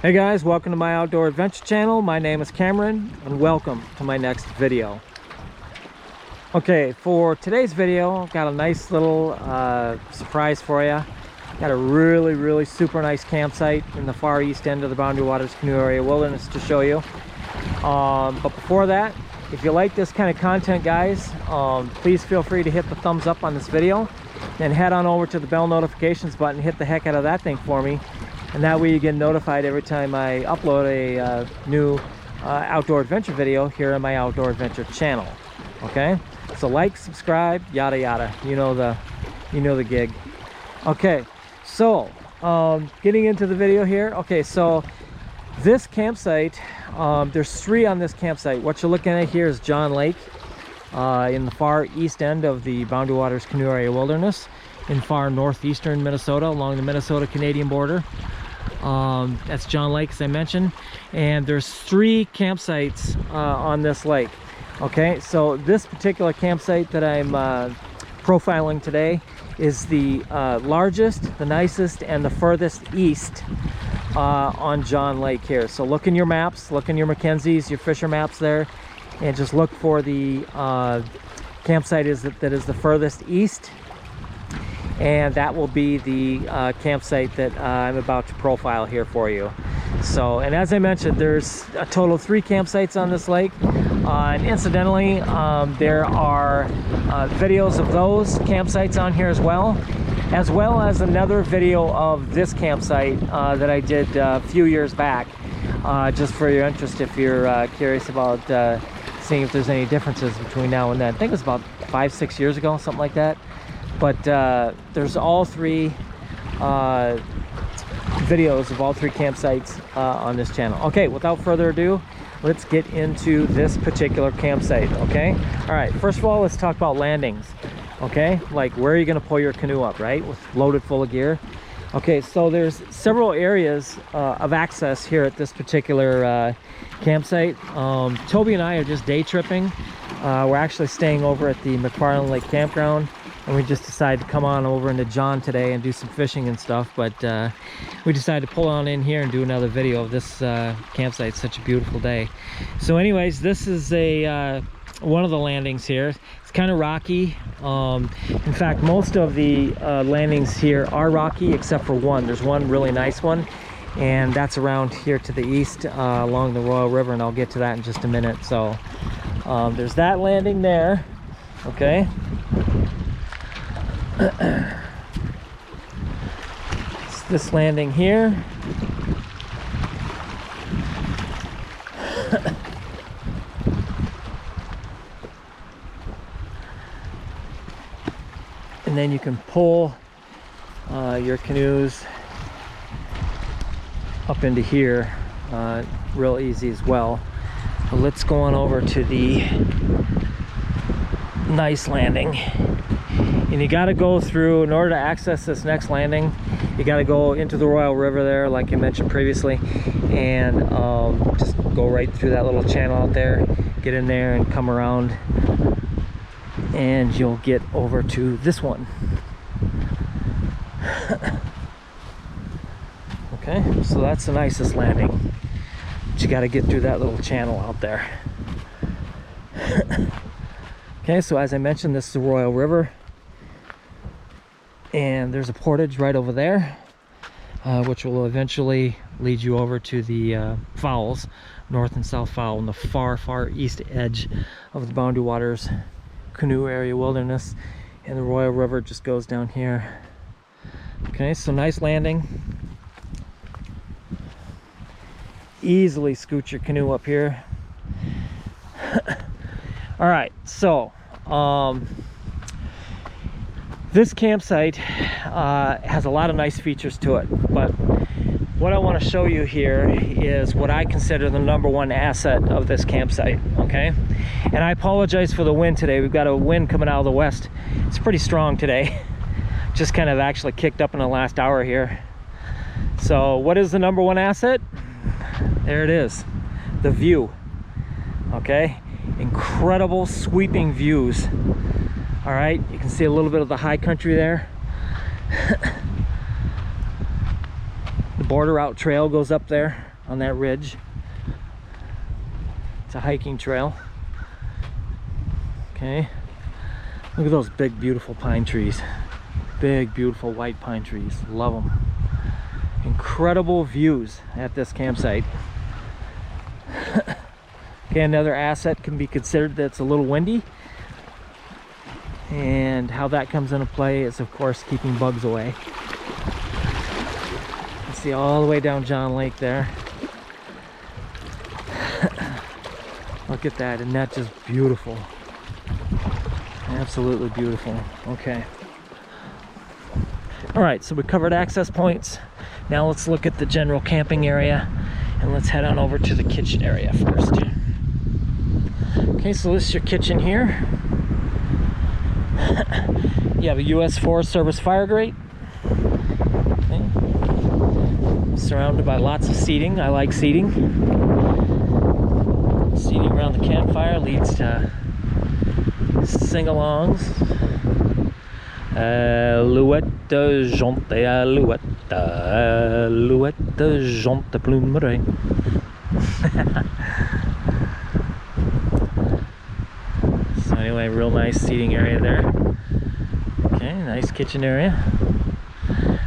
Hey guys, welcome to my outdoor adventure channel. My name is Cameron and welcome to my next video. Okay, for today's video, got a nice little surprise for you. Got a really super nice campsite in the far east end of the Boundary Waters Canoe Area Wilderness to show you. But before that, if you like this kind of content, guys, please feel free to hit the thumbs up on this video and head on over to the bell notifications button, hit the heck out of that thing for me. And that way you get notified every time I upload a new outdoor adventure video here on my outdoor adventure channel. Okay, so like, subscribe, yada yada. You know the gig. Okay, so getting into the video here. Okay, so this campsite, there's 3 on this campsite. What you're looking at here is John Lake in the far east end of the Boundary Waters Canoe Area Wilderness in far northeastern Minnesota along the Minnesota-Canadian border. That's John Lake, as I mentioned, and there's 3 campsites on this lake. Okay, so this particular campsite that I'm profiling today is the largest, the nicest, and the furthest east on John Lake here. So look in your maps, look in your Mackenzie's, your Fisher maps there, and just look for the campsite that is the furthest east. And that will be the campsite that I'm about to profile here for you. So, and as I mentioned, there's a total of 3 campsites on this lake. And incidentally, there are videos of those campsites on here as well as another video of this campsite that I did a few years back, just for your interest if you're curious about seeing if there's any differences between now and then. I think it was about 5-6 years ago, something like that. But there's all 3 videos of all 3 campsites on this channel. Okay, without further ado, let's get into this particular campsite. Okay, all right, first of all, let's talk about landings. Okay, like where are you going to pull your canoe up, right, with loaded full of gear? Okay, so there's several areas of access here at this particular campsite. Toby and I are just day tripping. We're actually staying over at the McFarland Lake Campground, and we just decided to come on over into John today and do some fishing and stuff. But we decided to pull on in here and do another video of this campsite. It's such a beautiful day. So anyways, this is a one of the landings here. It's kind of rocky. In fact, most of the landings here are rocky except for one. There's one really nice one, and that's around here to the east along the Royal River, and I'll get to that in just a minute. So there's that landing there. Okay. It's this landing here. And then you can pull your canoes up into here real easy as well. But let's go on over to the nice landing. And you got to go through, in order to access this next landing, you got to go into the Royal River there, like I mentioned previously, and just go right through that little channel out there, get in there and come around, and you'll get over to this one. Okay, so that's the nicest landing, but you got to get through that little channel out there. Okay, so as I mentioned, this is the Royal River, and there's a portage right over there, which will eventually lead you over to the fowls, north and south fowl, in the far east edge of the Boundary Waters Canoe Area Wilderness, and the Royal River just goes down here. Okay, so nice landing. Easily scoot your canoe up here. All right, so this campsite has a lot of nice features to it, but what I want to show you here is what I consider the #1 asset of this campsite. Okay, and I apologize for the wind today. We've got a wind coming out of the west. It's pretty strong today. Just kind of actually kicked up in the last hour here. So what is the #1 asset? There it is, the view. Okay, incredible sweeping views. All right, you can see a little bit of the high country there. The Border Route Trail goes up there. on that ridge. It's a hiking trail. Okay, look at those big beautiful pine trees. Big beautiful white pine trees, love them. Incredible views at this campsite. Okay, another asset can be considered that's a little windy, and how that comes into play is of course keeping bugs away. You can see all the way down John Lake there. Look at that, and that's just beautiful. Absolutely beautiful. Okay. All right, so we covered access points. Now let's look at the general camping area, and let's head on over to the kitchen area first. Okay, so this is your kitchen here. You have a US Forest Service fire grate. Okay. Surrounded by lots of seating. I like seating. Seating around the campfire leads to sing-alongs. Alouette, jante, alouette, alouette, jante, plumerie. So anyway, real nice seating area there. Okay, nice kitchen area.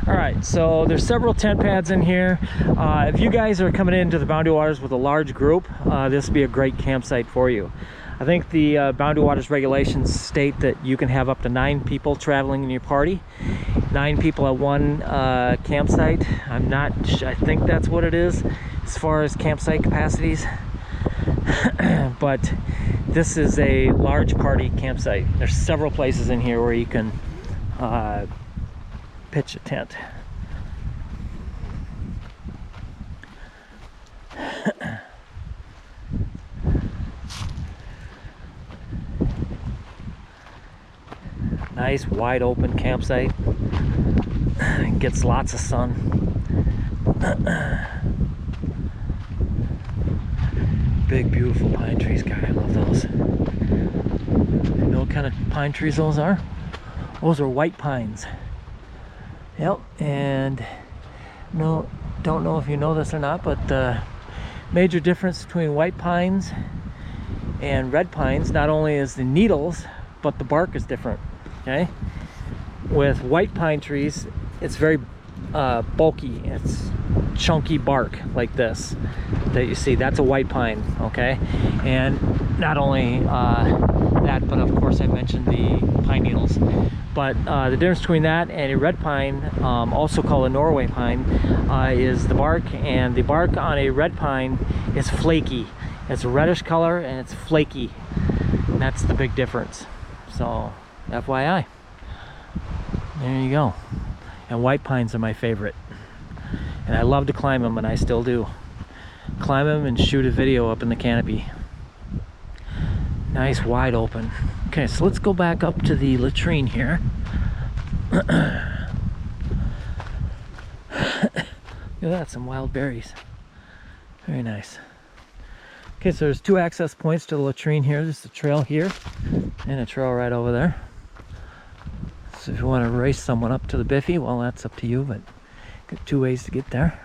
All right, so there's several tent pads in here. If you guys are coming into the Boundary Waters with a large group, this would be a great campsite for you. I think the Boundary Waters regulations state that you can have up to 9 people traveling in your party. 9 people at one campsite. I think that's what it is as far as campsite capacities. But this is a large party campsite. There's several places in here where you can pitch a tent. Nice wide open campsite. Gets lots of sun. Big beautiful pine trees, guy. I love those. You know what kind of pine trees those are? Those are white pines. Yep, and no, don't know if you know this or not, but the major difference between white pines and red pines not only is the needles, but the bark is different. Okay, with white pine trees, it's very bulky. It's chunky bark like this that you see. That's a white pine. Okay, and not only that, but of course I mentioned the pine needles. But the difference between that and a red pine, also called a Norway pine, is the bark. And the bark on a red pine is flaky. It's a reddish color and it's flaky. And that's the big difference. So FYI, there you go. And white pines are my favorite, and I love to climb them, and I still do. Climb them and shoot a video up in the canopy. Nice wide open. Okay, so let's go back up to the latrine here. Look at that, some wild berries. Very nice. Okay, so there's 2 access points to the latrine here. There's a trail here and a trail right over there. So if you want to race someone up to the biffy, well, that's up to you, but got 2 ways to get there.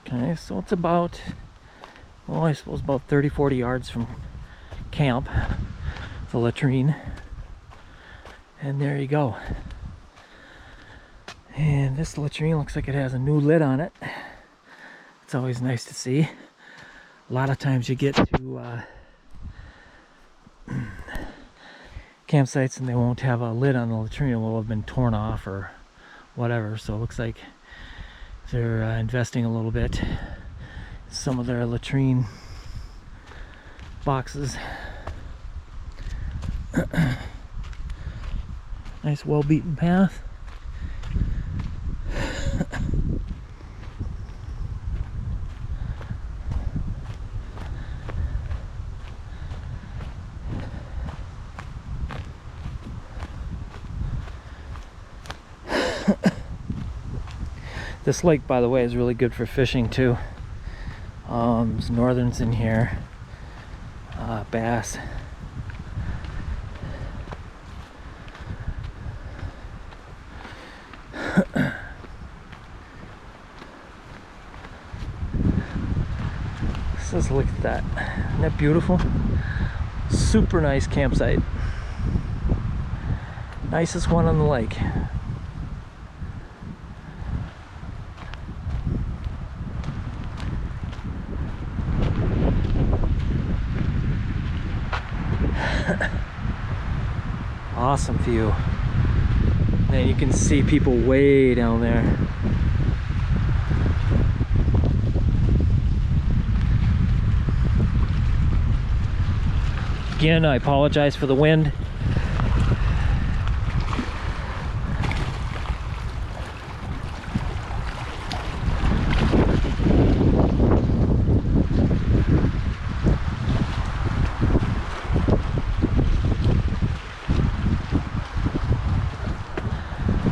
Okay, so it's about, well, I suppose about 30-40 yards from camp, the latrine, and there you go. And this latrine looks like it has a new lid on it. It's always nice to see. A lot of times you get to campsites and they won't have a lid on the latrine. It will have been torn off or whatever, so it looks like they're investing a little bit in some of their latrine boxes. Nice well-beaten path. This lake, by the way, is really good for fishing too. There's northerns in here, bass. Let's look at that. Isn't that beautiful? Super nice campsite. Nicest one on the lake. Awesome view. And you can see people way down there. Again, I apologize for the wind.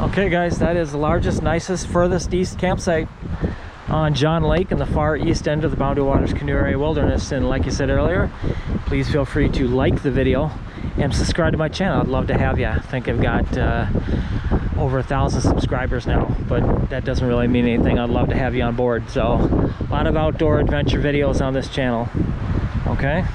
Okay guys, that is the largest, nicest, furthest east campsite on John Lake in the far east end of the Boundary Waters Canoe Area Wilderness. And like I said earlier, please feel free to like the video and subscribe to my channel. I'd love to have you. I think I've got over 1,000 subscribers now, but that doesn't really mean anything. I'd love to have you on board. So a lot of outdoor adventure videos on this channel. Okay.